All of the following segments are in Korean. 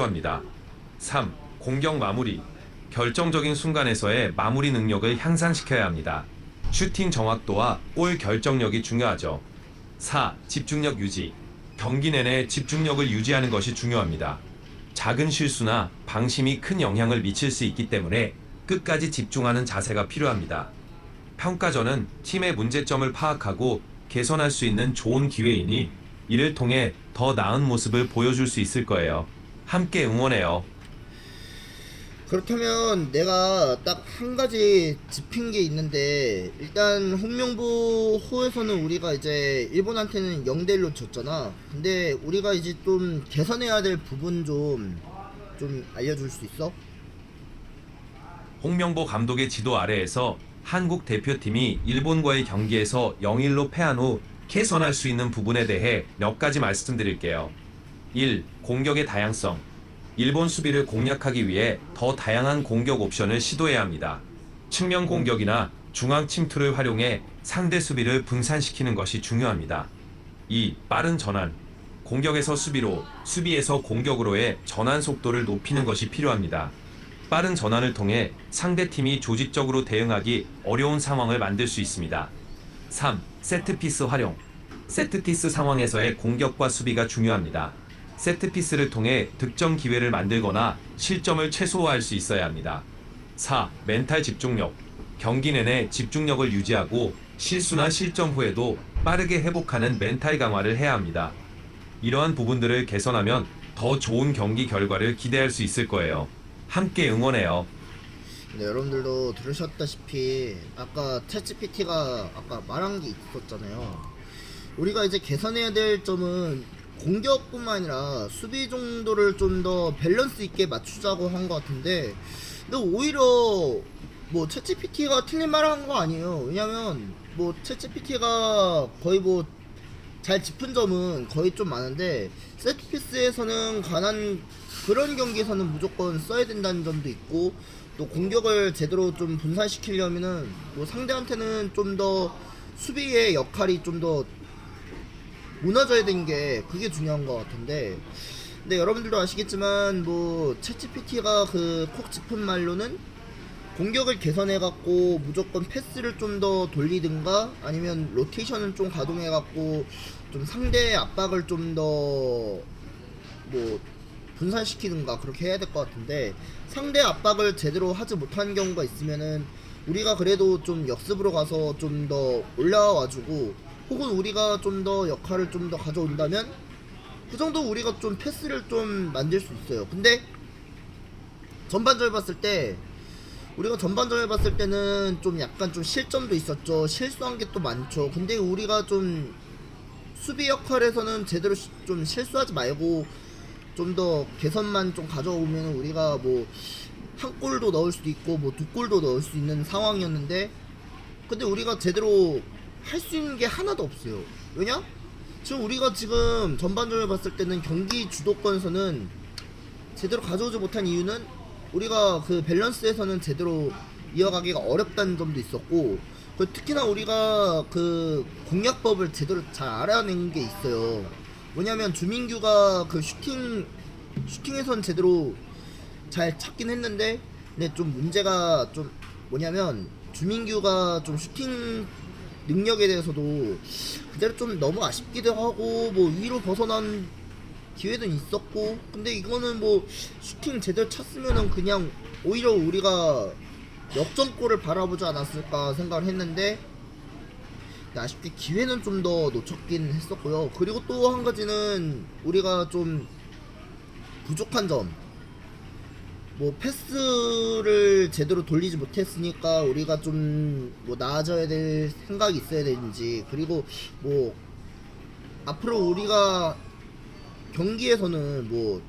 합니다. 3. 공격 마무리. 결정적인 순간에서의 마무리 능력을 향상시켜야 합니다. 슈팅 정확도와 골 결정력이 중요하죠. 4. 집중력 유지. 경기 내내 집중력을 유지하는 것이 중요합니다. 작은 실수나 방심이 큰 영향을 미칠 수 있기 때문에 끝까지 집중하는 자세가 필요합니다. 평가전은 팀의 문제점을 파악하고 개선할 수 있는 좋은 기회이니 이를 통해 더 나은 모습을 보여줄 수 있을 거예요. 함께 응원해요. 그렇다면 내가 딱 한 가지 짚힌 게 있는데, 일단 홍명보 호에서는 우리가 이제 일본한테는 0대1로 졌잖아. 근데 우리가 이제 좀 개선해야 될 부분 좀 알려줄 수 있어? 홍명보 감독의 지도 아래에서 한국 대표팀이 일본과의 경기에서 0-1로 패한 후 개선할 수 있는 부분에 대해 몇 가지 말씀드릴게요. 1. 공격의 다양성. 일본 수비를 공략하기 위해 더 다양한 공격 옵션을 시도해야 합니다. 측면 공격이나 중앙 침투를 활용해 상대 수비를 분산시키는 것이 중요합니다. 2. 빠른 전환. 공격에서 수비로, 수비에서 공격으로의 전환 속도를 높이는 것이 필요합니다. 빠른 전환을 통해 상대팀이 조직적으로 대응하기 어려운 상황을 만들 수 있습니다. 3. 세트피스 활용. 세트피스 상황에서의 공격과 수비가 중요합니다. 세트피스를 통해 득점 기회를 만들거나 실점을 최소화할 수 있어야 합니다. 4. 멘탈 집중력. 경기 내내 집중력을 유지하고 실수나 실점 후에도 빠르게 회복하는 멘탈 강화를 해야 합니다. 이러한 부분들을 개선하면 더 좋은 경기 결과를 기대할 수 있을 거예요. 함께 응원해요. 네, 여러분들도 들으셨다시피 아까 챗GPT가 아까 말한 게 있었잖아요. 우리가 이제 개선해야 될 점은 공격뿐만 아니라 수비 정도를 좀 더 밸런스 있게 맞추자고 한 것 같은데, 근데 오히려 뭐 챗GPT가 틀린 말을 한 거 아니에요. 왜냐면 뭐 챗GPT가 거의 뭐 잘 짚은 점은 거의 좀 많은데, 세트피스에서는 관한 그런 경기에서는 무조건 써야 된다는 점도 있고, 또 공격을 제대로 좀 분산시키려면은 뭐 상대한테는 좀 더 수비의 역할이 좀 더 무너져야 되는 게 그게 중요한 것 같은데, 근데 여러분들도 아시겠지만 뭐 챗GPT가 그 콕 짚은 말로는 공격을 개선해갖고 무조건 패스를 좀 더 돌리든가 아니면 로테이션을 좀 가동해갖고 좀 상대의 압박을 좀 더 뭐 분산시키든가 그렇게 해야 될 것 같은데, 상대 압박을 제대로 하지 못하는 경우가 있으면은 우리가 그래도 좀 역습으로 가서 좀 더 올라와주고, 혹은 우리가 좀 더 역할을 좀 더 가져온다면 그 정도 우리가 좀 패스를 좀 만들 수 있어요. 근데 전반전을 봤을 때 우리가 전반전을 봤을 때는 좀 약간 좀 실점도 있었죠. 실수한 게 또 많죠. 근데 우리가 좀 수비 역할에서는 제대로 좀 실수하지 말고 좀 더 개선만 좀 가져오면 우리가 뭐 한 골도 넣을 수도 있고 뭐 두 골도 넣을 수 있는 상황이었는데, 근데 우리가 제대로 할 수 있는 게 하나도 없어요. 왜냐? 지금 우리가 지금 전반전을 봤을 때는 경기 주도권에서는 제대로 가져오지 못한 이유는 우리가 그 밸런스에서는 제대로 이어가기가 어렵다는 점도 있었고, 특히나 우리가 그 공략법을 제대로 잘 알아낸 게 있어요. 뭐냐면 주민규가 그 슈팅에선 제대로 잘 찾긴 했는데, 근데 좀 문제가 좀 뭐냐면 주민규가 좀 슈팅 능력에 대해서도 그대로 좀 너무 아쉽기도 하고, 뭐 위로 벗어난 기회도 있었고, 근데 이거는 뭐 슈팅 제대로 쳤으면은 그냥 오히려 우리가 역전골을 바라보지 않았을까 생각을 했는데, 아쉽게 기회는 좀 더 놓쳤긴 했었고요. 그리고 또 한 가지는 우리가 좀 부족한 점, 뭐 패스를 제대로 돌리지 못했으니까 우리가 좀 뭐 나아져야 될 생각이 있어야 되는지, 그리고 뭐 앞으로 우리가 경기에서는 뭐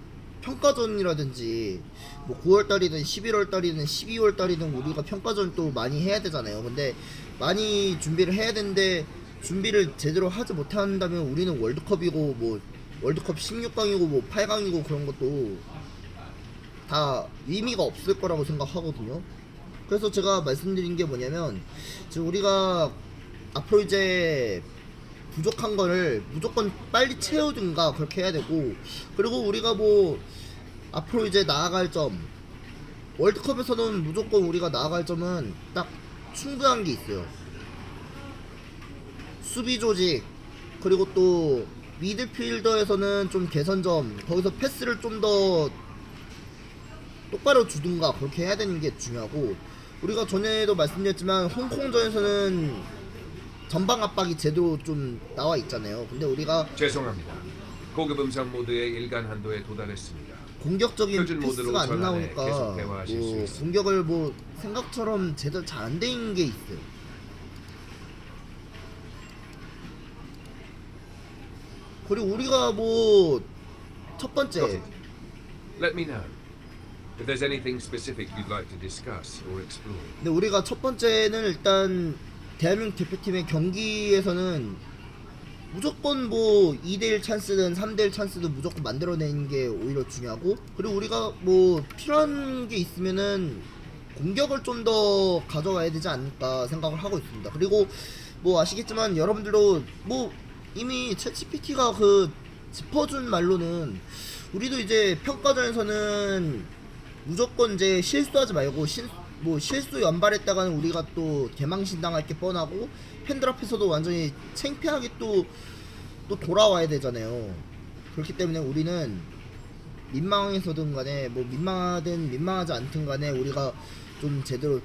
평가전이라든지 뭐 9월달이든 11월달이든 12월달이든 우리가 평가전 또 많이 해야 되잖아요. 근데 많이 준비를 해야 되는데 준비를 제대로 하지 못한다면 우리는 월드컵이고 뭐 월드컵 16강이고 뭐 8강이고 그런 것도 다 의미가 없을 거라고 생각하거든요. 그래서 제가 말씀드린 게 뭐냐면, 지금 우리가 앞으로 이제 부족한 거를 무조건 빨리 채우든가 그렇게 해야 되고, 그리고 우리가 뭐 앞으로 이제 나아갈 점, 월드컵에서는 무조건 우리가 나아갈 점은 딱 충분한 게 있어요. 수비 조직, 그리고 또 미드필더에서는 좀 개선점, 거기서 패스를 좀 더 똑바로 주든가 그렇게 해야 되는 게 중요하고, 우리가 전에도 말씀드렸지만 홍콩전에서는 전방 압박이 제대로 좀 나와 있잖아요. 근데 우리가 죄송합니다. 고급 음성 모드의 일간 한도에 도달했습니다. 공격적인 표준 모드로 패스가 안 전환해 나오니까 계속 대화하실 수 뭐 있습니다. 공격을 뭐 생각처럼 제대로 잘 안 돼 있는 게 있어요. 그리고 우리가 뭐 첫 번째 Let me know if there's anything specific you'd like to discuss or explore. 근데 우리가 첫 번째는 일단 대한민국 대표팀의 경기에서는 무조건 뭐 2대1 찬스든 3대1 찬스든 무조건 만들어내는 게 오히려 중요하고, 그리고 우리가 뭐 필요한 게 있으면은 공격을 좀 더 가져가야 되지 않을까 생각을 하고 있습니다. 그리고 뭐 아시겠지만 여러분들도 뭐 이미 챗GPT가 그 짚어준 말로는 우리도 이제 평가전에서는 무조건 이제 실수하지 말고 뭐 실수 연발했다가는 우리가 또 개망신 당할 게 뻔하고 팬들 앞에서도 완전히 창피하게 또 돌아와야 되잖아요. 그렇기 때문에 우리는 민망해서든 간에 뭐 민망하든 민망하지 않든 간에 우리가 좀 제대로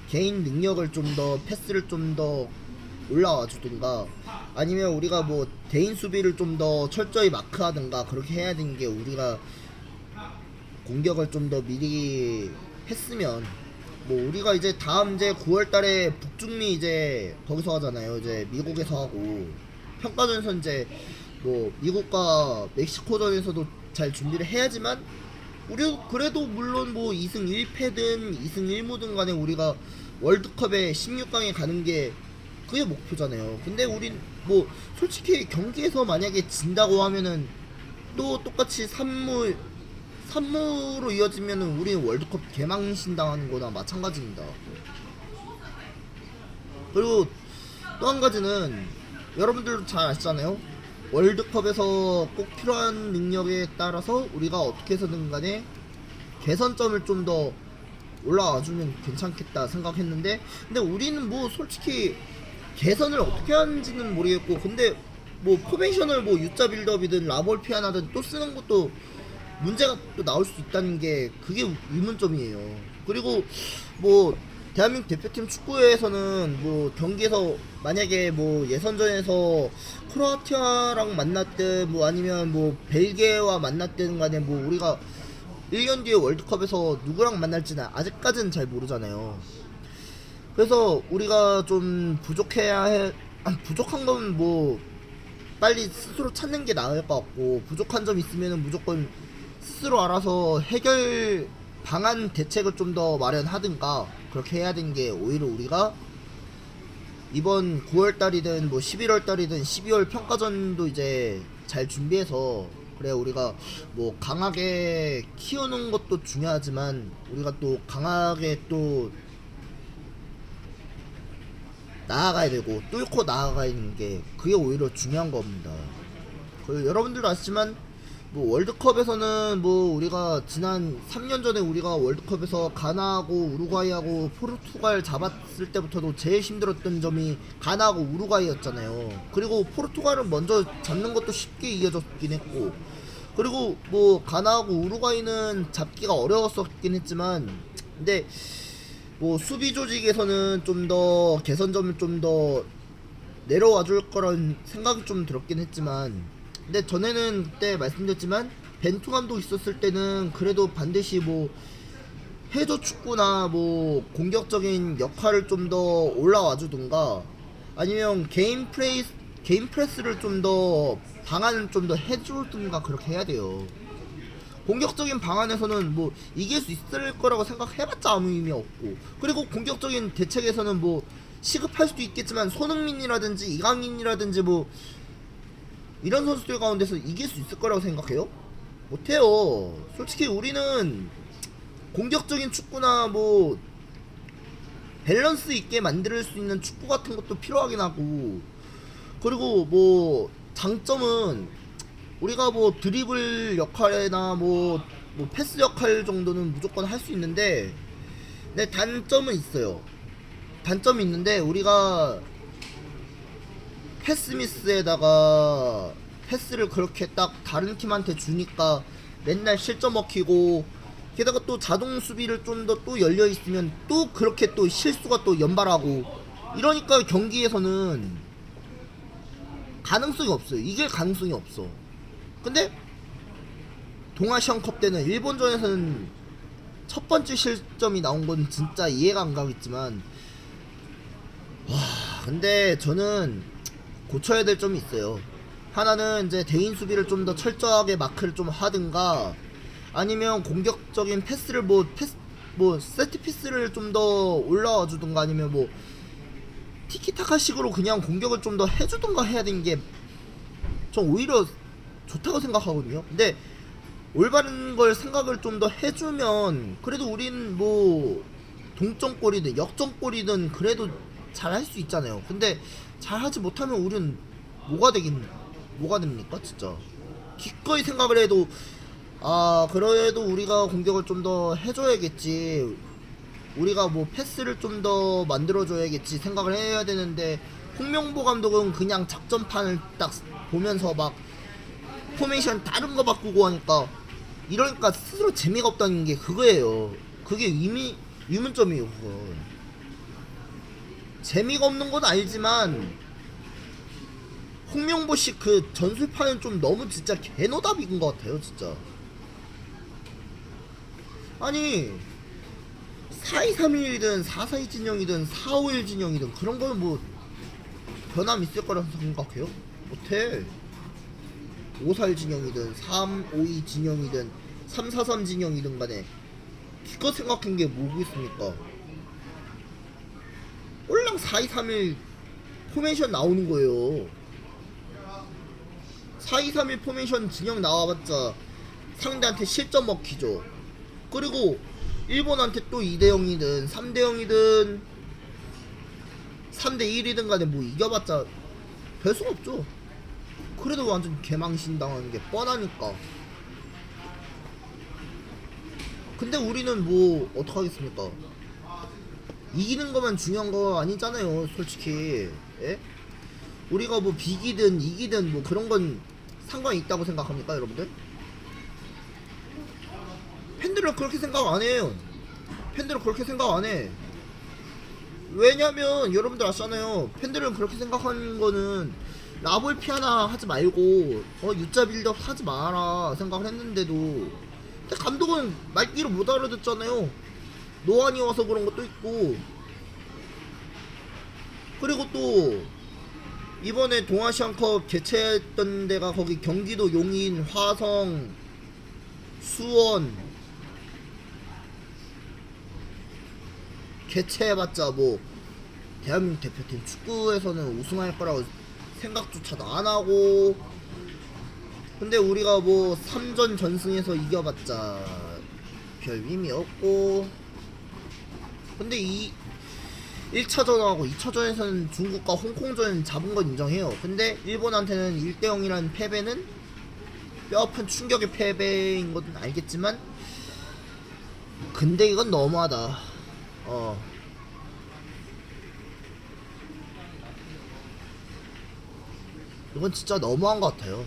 개인 능력을 좀 더 패스를 좀 더 올라와 주든가, 아니면 우리가 뭐 대인 수비를 좀 더 철저히 마크하든가 그렇게 해야 되는 게, 우리가 공격을 좀 더 미리 했으면 뭐 우리가 이제 다음 이제 9월달에 북중미 이제 거기서 하잖아요. 이제 미국에서 하고, 평가전에서 이제 뭐 미국과 멕시코전에서도 잘 준비를 해야지만 우리 그래도 물론 뭐 2승 1패든 2승 1무든 간에 우리가 월드컵에 16강에 가는 게 그게 목표잖아요. 근데 우린 뭐 솔직히 경기에서 만약에 진다고 하면은 또 똑같이 3무로 이어지면은 우리는 월드컵 개망신 당하는 거나 마찬가지입니다. 그리고 또 한 가지는 여러분들도 잘 아시잖아요. 월드컵에서 꼭 필요한 능력에 따라서 우리가 어떻게 해서든 간에 개선점을 좀 더 올라와주면 괜찮겠다 생각했는데, 근데 우리는 뭐 솔직히 개선을 어떻게 하는지는 모르겠고, 근데 뭐 포메이션을 뭐 U자 빌드업이든 라볼피아나든 또 쓰는 것도 문제가 또 나올 수 있다는 게 그게 의문점이에요. 그리고 뭐 대한민국 대표팀 축구에서는 뭐 경기에서 만약에 뭐 예선전에서 크로아티아랑 만났든 뭐 아니면 뭐 벨기에와 만났든 간에 뭐 우리가 1년 뒤에 월드컵에서 누구랑 만날지는 아직까지는 잘 모르잖아요. 그래서 우리가 좀 부족한 건 뭐 빨리 스스로 찾는 게 나을 것 같고, 부족한 점 있으면은 무조건 스스로 알아서 해결 방안 대책을 좀 더 마련하든가 그렇게 해야 되는 게, 오히려 우리가 이번 9월달이든 뭐 11월달이든 12월 평가전도 이제 잘 준비해서, 그래 우리가 뭐 강하게 키우는 것도 중요하지만 우리가 또 강하게 또 나아가야 되고 뚫고 나아가는 게 그게 오히려 중요한 겁니다. 그리고 여러분들도 아시지만 뭐 월드컵에서는 뭐 우리가 지난 3년 전에 우리가 월드컵에서 가나하고 우루과이하고 포르투갈 잡았을 때부터도 제일 힘들었던 점이 가나하고 우루과이였잖아요. 그리고 포르투갈은 먼저 잡는 것도 쉽게 이겨졌긴 했고, 그리고 뭐 가나하고 우루과이는 잡기가 어려웠었긴 했지만, 근데 뭐 수비 조직에서는 좀 더 개선점을 좀 더 내려와 줄 거란 생각이 좀 들었긴 했지만, 근데 전에는 그때 말씀드렸지만 벤투 감독 있었을 때는 그래도 반드시 뭐 해저 축구나 뭐 공격적인 역할을 좀 더 올라와 주든가, 아니면 개인 프레스를 좀 더 방안을 좀 더 해주든가 그렇게 해야 돼요. 공격적인 방안에서는 뭐 이길 수 있을 거라고 생각해봤자 아무 의미 없고, 그리고 공격적인 대책에서는 뭐 시급할 수도 있겠지만 손흥민이라든지 이강인이라든지 뭐 이런 선수들 가운데서 이길 수 있을 거라고 생각해요? 못해요. 솔직히 우리는 공격적인 축구나 뭐 밸런스 있게 만들 수 있는 축구 같은 것도 필요하긴 하고, 그리고 뭐 장점은 우리가 뭐 드리블 역할이나 뭐 뭐 패스 역할 정도는 무조건 할 수 있는데, 네, 단점은 있어요. 단점이 있는데, 우리가 패스 미스에다가 패스를 그렇게 딱 다른 팀한테 주니까 맨날 실점 먹히고, 게다가 또 자동 수비를 좀 더 또 열려 있으면 또 그렇게 또 실수가 또 연발하고, 이러니까 경기에서는 가능성이 없어요. 이길 가능성이 없어. 근데 동아시안컵 때는 일본전에서는 첫 번째 실점이 나온 건 진짜 이해가 안 가겠지만, 와, 근데 저는 고쳐야 될 점이 있어요. 하나는 이제 대인 수비를 좀 더 철저하게 마크를 좀 하든가, 아니면 공격적인 패스를 뭐 세트 피스를 좀 더 올라와 주든가, 아니면 뭐 티키타카 식으로 그냥 공격을 좀 더 해주든가 해야 되는 게 전 오히려 좋다고 생각하거든요. 근데 올바른 걸 생각을 좀 더 해주면 그래도 우린 뭐 동점골이든 역전골이든 그래도 잘 할 수 있잖아요. 근데 잘하지 못하면 우린 뭐가 됩니까 진짜. 기꺼이 생각을 해도, 아 그래도 우리가 공격을 좀 더 해줘야겠지, 우리가 뭐 패스를 좀 더 만들어줘야겠지 생각을 해야 되는데, 홍명보 감독은 그냥 작전판을 딱 보면서 막 포메이션 다른 거 바꾸고 하니까, 이러니까 스스로 재미가 없다는 게 그거예요. 그게 의문점이에요. 그거 재미가 없는 건 알지만, 홍명보식 그 전술판은 좀 너무 진짜 개노답인 것 같아요 진짜. 아니 4-2-3-1이든 4-4-2 진영이든 4-5-1 진영이든 그런 거는 뭐 변함 있을 거라고 생각해요? 못해. 5-4-1 진영이든 3-5-2 진영이든 3-4-3 진영이든 간에 기껏 생각한 게 뭐겠습니까? 꼴랑 4-2-3-1 포메이션 나오는 거예요. 4-2-3-1 포메이션 진영 나와봤자 상대한테 실점 먹히죠. 그리고 일본한테 또 2대0이든 3대0이든 3대1이든 간에 뭐 이겨봤자 별 수가 없죠. 그래도 완전 개망신 당하는 게 뻔하니까. 근데 우리는 뭐 어떡하겠습니까? 이기는 것만 중요한 거 아니잖아요 솔직히. 예? 우리가 뭐 비기든 이기든 뭐 그런 건 상관이 있다고 생각합니까 여러분들? 팬들은 그렇게 생각 안 해요. 팬들은 그렇게 생각 안 해. 왜냐면 여러분들 아시잖아요. 팬들은 그렇게 생각하는 거는 라볼 피아나 하지 말고 유자 빌드업 하지 마라 생각을 했는데도, 근데 감독은 말귀를 못 알아듣잖아요. 노안이 와서 그런 것도 있고. 그리고 또 이번에 동아시안컵 개최했던 데가 거기 경기도 용인, 화성, 수원 개최해봤자 뭐 대한민국 대표팀 축구에서는 우승할 거라고 생각조차도 안 하고, 근데 우리가 뭐 3전 전승에서 이겨봤자 별 의미 없고. 근데 이 1차전하고 2차전에서는 중국과 홍콩전 잡은 건 인정해요. 근데 일본한테는 1대0이라는 패배는 뼈아픈 충격의 패배인 건 알겠지만, 근데 이건 너무하다. 이건 진짜 너무한 것 같아요.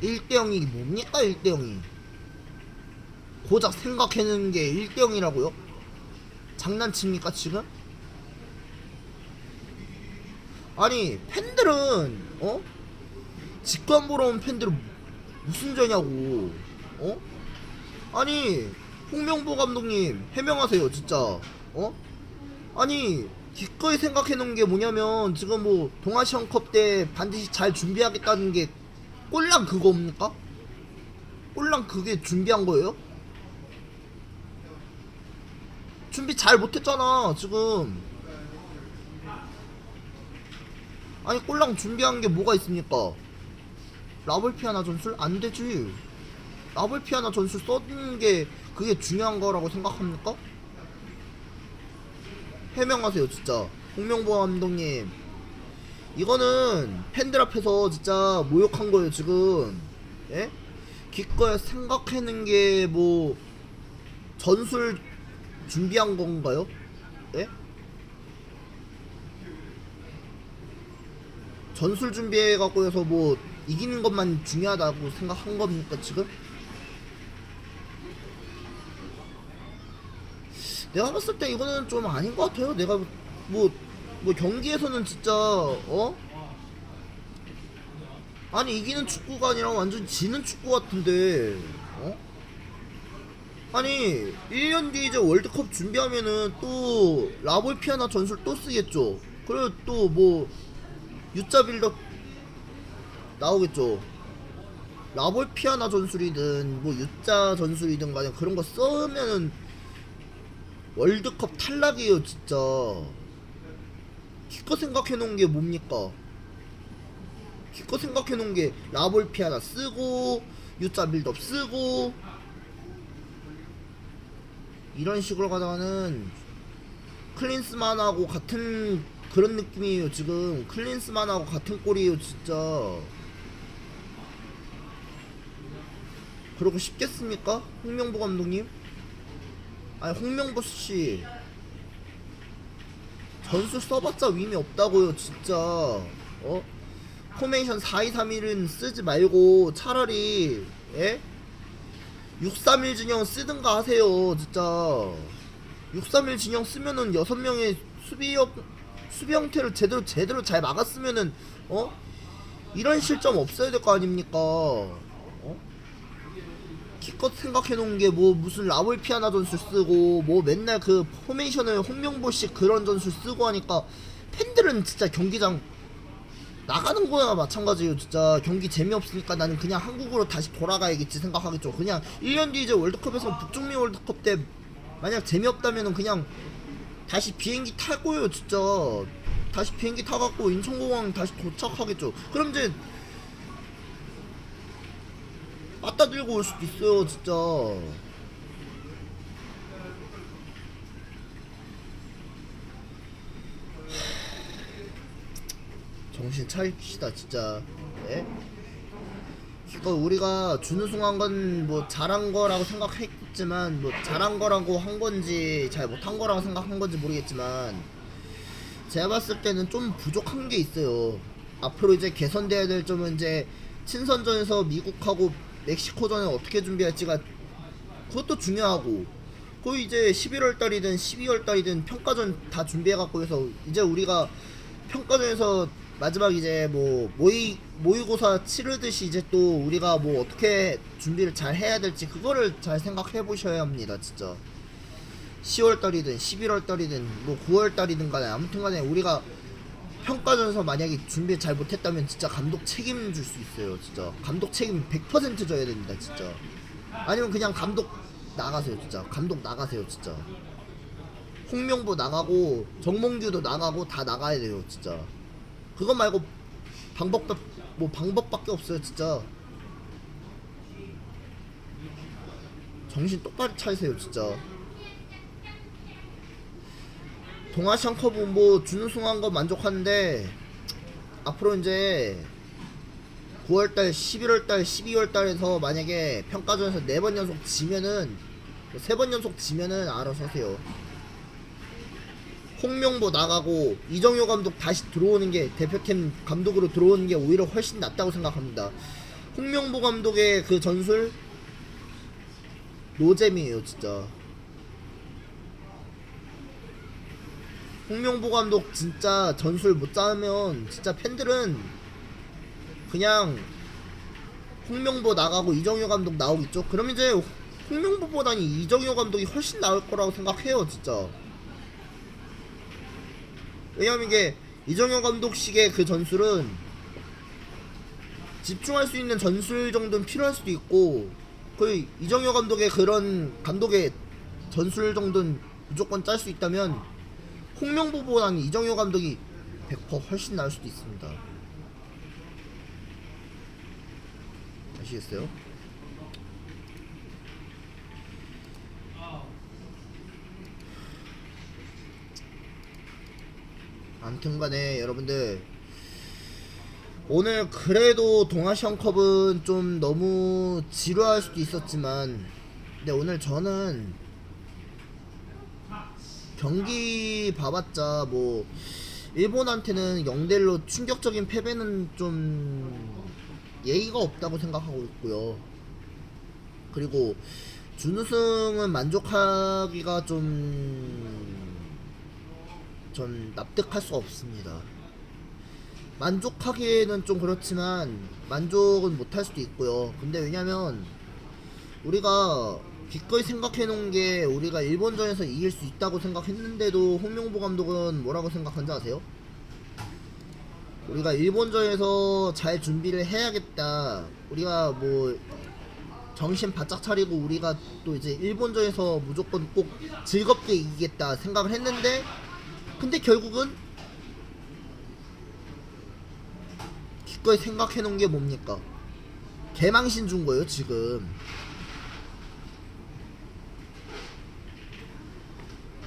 1대0이 뭡니까 1대0이. 고작 생각해내는 게 1대0이라고요? 장난칩니까 지금? 아니 팬들은 직관 보러 온 팬들은 무슨 죄냐고. 아니 홍명보 감독님 해명하세요 진짜. 아니 기꺼이 생각해놓은 게 뭐냐면, 지금 뭐 동아시안컵 때 반드시 잘 준비하겠다는 게 꼴랑 그거입니까? 꼴랑 그게 준비한 거예요? 준비 잘 못했잖아 지금. 아니 꼴랑 준비한 게 뭐가 있습니까? 라볼피아나 전술? 안 되지. 라볼피아나 전술 써는 게 그게 중요한 거라고 생각합니까? 해명하세요 진짜. 홍명보 감독님, 이거는 팬들 앞에서 진짜 모욕한 거예요 지금. 예? 기껏 생각해낸 게 뭐 전술 준비한 건가요? 예? 전술 준비해갖고 해서 뭐 이기는 것만 중요하다고 생각한 겁니까 지금? 내가 봤을 때 이거는 좀 아닌 것 같아요. 내가 뭐 경기에서는 진짜 아니 이기는 축구가 아니라 완전 지는 축구 같은데 아니 1년 뒤에 이제 월드컵 준비하면은 또 라볼피아나 전술 또 쓰겠죠. 그리고 또 뭐 U자 빌더 나오겠죠. 라볼피아나 전술이든 뭐 U자 전술이든 간에 그런 거 쓰면은 월드컵 탈락이에요 진짜. 기껏 생각해놓은 게 뭡니까? 기껏 생각해놓은 게 라볼피아나 쓰고 U자 빌드업 쓰고 이런 식으로 가다가는 클린스만하고 같은 그런 느낌이에요. 지금 클린스만하고 같은 꼴이에요 진짜. 그러고 싶겠습니까? 홍명보 감독님? 아니 홍명보씨 전술 써봤자 의미 없다고요 진짜. 포메이션 4-2-3-1은 쓰지 말고 차라리 6-3-1 진영 쓰든가 하세요 진짜. 6-3-1 진영 쓰면은 6명의 수비 형태를 제대로 잘 막았으면은 이런 실점 없어야 될 거 아닙니까? 기껏 생각해놓은 게 뭐 무슨 라볼피아나 전술 쓰고 뭐 맨날 그 포메이션을 홍명보식 그런 전술 쓰고 하니까 팬들은 진짜 경기장 나가는 거야 마찬가지예요 진짜. 경기 재미없으니까 나는 그냥 한국으로 다시 돌아가야겠지 생각하겠죠. 그냥 1년 뒤 이제 월드컵에서 북중미 월드컵 때 만약 재미없다면은 그냥 다시 비행기 탈 거예요 진짜. 다시 비행기 타갖고 인천공항 다시 도착하겠죠. 그럼 이제 맞다 들고 올 수도 있어요 진짜. 정신 차립시다 진짜. 예? 그러니까 우리가 준우승한 건 뭐 잘한 거라고 생각했지만 뭐 잘한 거라고 한 건지 잘 못한 거라고 생각한 건지 모르겠지만 제가 봤을 때는 좀 부족한 게 있어요. 앞으로 이제 개선돼야 될 점은 이제 친선전에서 미국하고 멕시코전을 어떻게 준비할지가 그것도 중요하고, 그 이제 11월달이든 12월달이든 평가전 다 준비해갖고 해서 이제 우리가 평가전에서 마지막 이제 뭐 모의고사 치르듯이 이제 또 우리가 뭐 어떻게 준비를 잘 해야 될지 그거를 잘 생각해 보셔야 합니다 진짜. 10월달이든 11월달이든 뭐 9월달이든 간에 아무튼 간에 우리가 평가전에서 만약에 준비 잘 못했다면 진짜 감독 책임질 수 있어요 진짜. 감독 책임 100% 져야 됩니다 진짜. 아니면 그냥 감독 나가세요 진짜. 감독 나가세요 진짜. 홍명보 나가고 정몽규도 나가고 다 나가야 돼요 진짜. 그거 말고 방법밖에 없어요 진짜. 정신 똑바로 차리세요 진짜. 동아시안컵 뭐 준우승한 거 만족하는데 앞으로 이제 9월달, 11월달, 12월달에서 만약에 평가전에서 4번 연속 지면은 3번 연속 지면은 알아서 하세요. 홍명보 나가고 이정효 감독 다시 들어오는 게 대표팀 감독으로 들어오는 게 오히려 훨씬 낫다고 생각합니다. 홍명보 감독의 그 전술 노잼이에요 진짜. 홍명보 감독 진짜 전술 못 짜면 진짜 팬들은 그냥 홍명보 나가고 이정효 감독 나오겠죠. 그럼 이제 홍명보보다는 이정효 감독이 훨씬 나을 거라고 생각해요 진짜. 왜냐면 이게 이정효 감독식의 그 전술은 집중할 수 있는 전술 정도는 필요할 수도 있고, 그 이정효 감독의 그런 감독의 전술 정도는 무조건 짤 수 있다면 홍명보보다는 이정효 감독이 100% 훨씬 나을 수도 있습니다. 아시겠어요? 아무튼간에 여러분들 오늘 그래도 동아시안컵은 좀 너무 지루할 수도 있었지만, 근데 오늘 저는 경기 봐봤자 뭐 일본한테는 0대1로 충격적인 패배는 좀 예의가 없다고 생각하고 있고요. 그리고 준우승은 만족하기가 전 납득할 수 없습니다. 만족하기에는 좀 그렇지만 만족은 못할 수도 있고요. 근데 왜냐면 우리가 기꺼이 생각해 놓은 게 우리가 일본전에서 이길 수 있다고 생각했는데도 홍명보 감독은 뭐라고 생각한지 아세요? 우리가 일본전에서 잘 준비를 해야겠다. 우리가 뭐 정신 바짝 차리고 우리가 또 이제 일본전에서 무조건 꼭 즐겁게 이기겠다 생각을 했는데, 근데 결국은 기꺼이 생각해 놓은 게 뭡니까? 개망신 준 거예요 지금.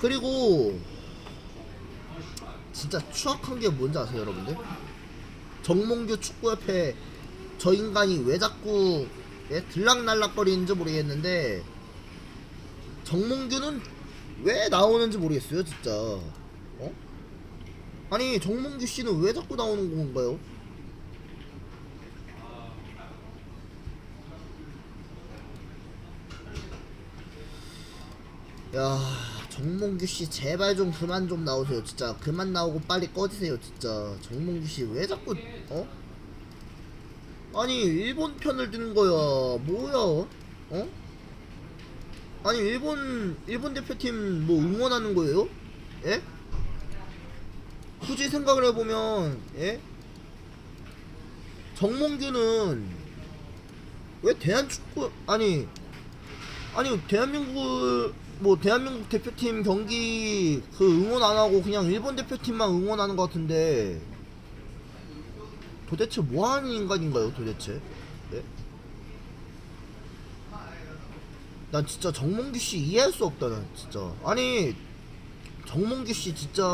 그리고 진짜 추악한 게 뭔지 아세요 여러분들? 정몽규 축구협회 저 인간이 왜 자꾸 들락날락거리는지 모르겠는데, 정몽규는 왜 나오는지 모르겠어요 진짜. 아니 정몽규 씨는 왜 자꾸 나오는 건가요? 야, 정몽규 씨 제발 좀 그만 좀 나오세요 진짜. 그만 나오고 빨리 꺼지세요 진짜. 정몽규 씨 왜 자꾸 아니 일본 편을 드는 거야 뭐야? 아니 일본 대표팀 뭐 응원하는 거예요? 예? 굳이 생각을 해보면 예? 정몽규는 왜 대한축구 아니 대한민국 대표팀 경기 그 응원 안 하고 그냥 일본 대표팀만 응원하는 것 같은데, 도대체 뭐 하는 인간인가요 도대체? 예? 난 진짜 정몽규 씨 이해할 수 없다 난 진짜. 아니 정몽규 씨 진짜.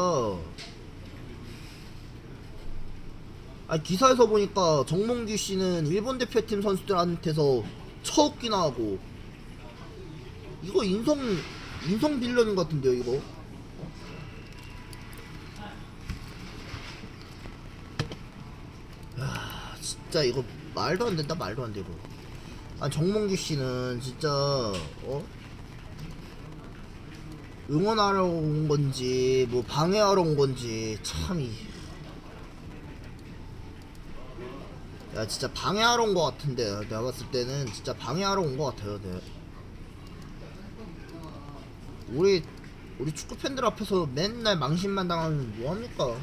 아니 기사에서 보니까 정몽규 씨는 일본 대표팀 선수들한테서 처웃기나 하고, 이거 인성 빌런인 것 같은데요 이거. 야 진짜 이거 말도 안 된다 말도 안 되고. 아 정몽규 씨는 진짜 응원하러 온 건지 뭐 방해하러 온 건지 참. 야 진짜 방해하러 온 것 같은데 내가 봤을 때는 진짜 방해하러 온 것 같아요. 네. 우리 축구 팬들 앞에서 맨날 망신만 당하면 뭐 합니까?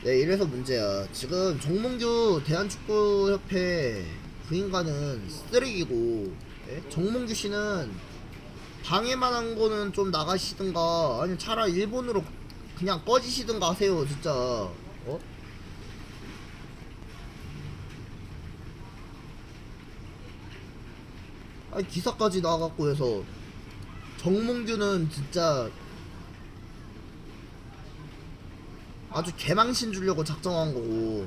네, 이래서 문제야. 지금 정몽규 대한축구협회 그 인간은 쓰레기고, 예? 정몽규 씨는 방해만 한 거는 좀 나가시든가 아니면 차라리 일본으로 그냥 꺼지시든가 하세요 진짜. 아니 기사까지 나와갖고 해서 정몽규는 진짜 아주 개망신 주려고 작정한 거고,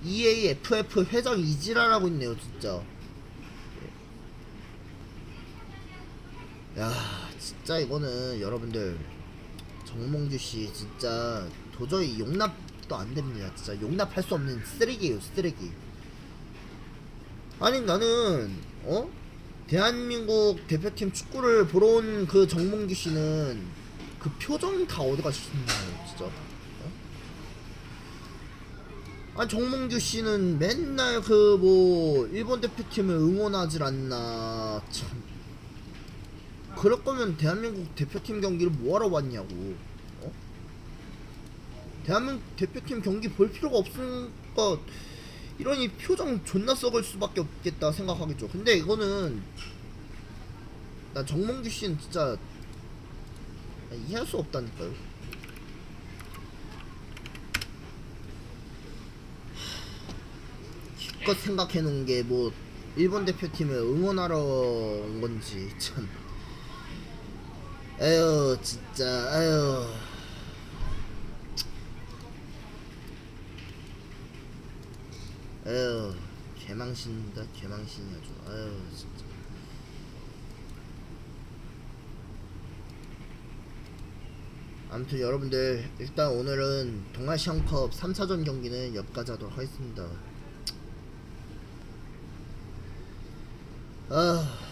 EAFF 회장 이지랄하고 있네요 진짜. 야 진짜 이거는 여러분들 정몽규 씨 진짜 도저히 용납도 안 됩니다. 진짜 용납할 수 없는 쓰레기예요 쓰레기. 아니 나는 대한민국 대표팀 축구를 보러 온 그 정몽규 씨는 그 표정 다 어디 가시나요 진짜? 아니 정몽규 씨는 맨날 그 뭐 일본 대표팀을 응원하질 않나 참. 그럴 거면 대한민국 대표팀 경기를 뭐하러 왔냐고. 대한민국 대표팀 경기 볼 필요가 없으니까 이러니 표정 존나 썩을 수밖에 없겠다 생각하겠죠. 근데 이거는 난 정몽규 씨는 진짜 이해할 수 없다니까요. 기껏 생각해 놓은 게 뭐 일본 대표팀을 응원하러 온 건지 참. 에휴 진짜 에휴. 에휴 개망신이다 개망신이 아주. 에휴 진짜. 아무튼 여러분들 일단 오늘은 동아시안컵 3차전 경기는 여기까지 하도록 하겠습니다. 아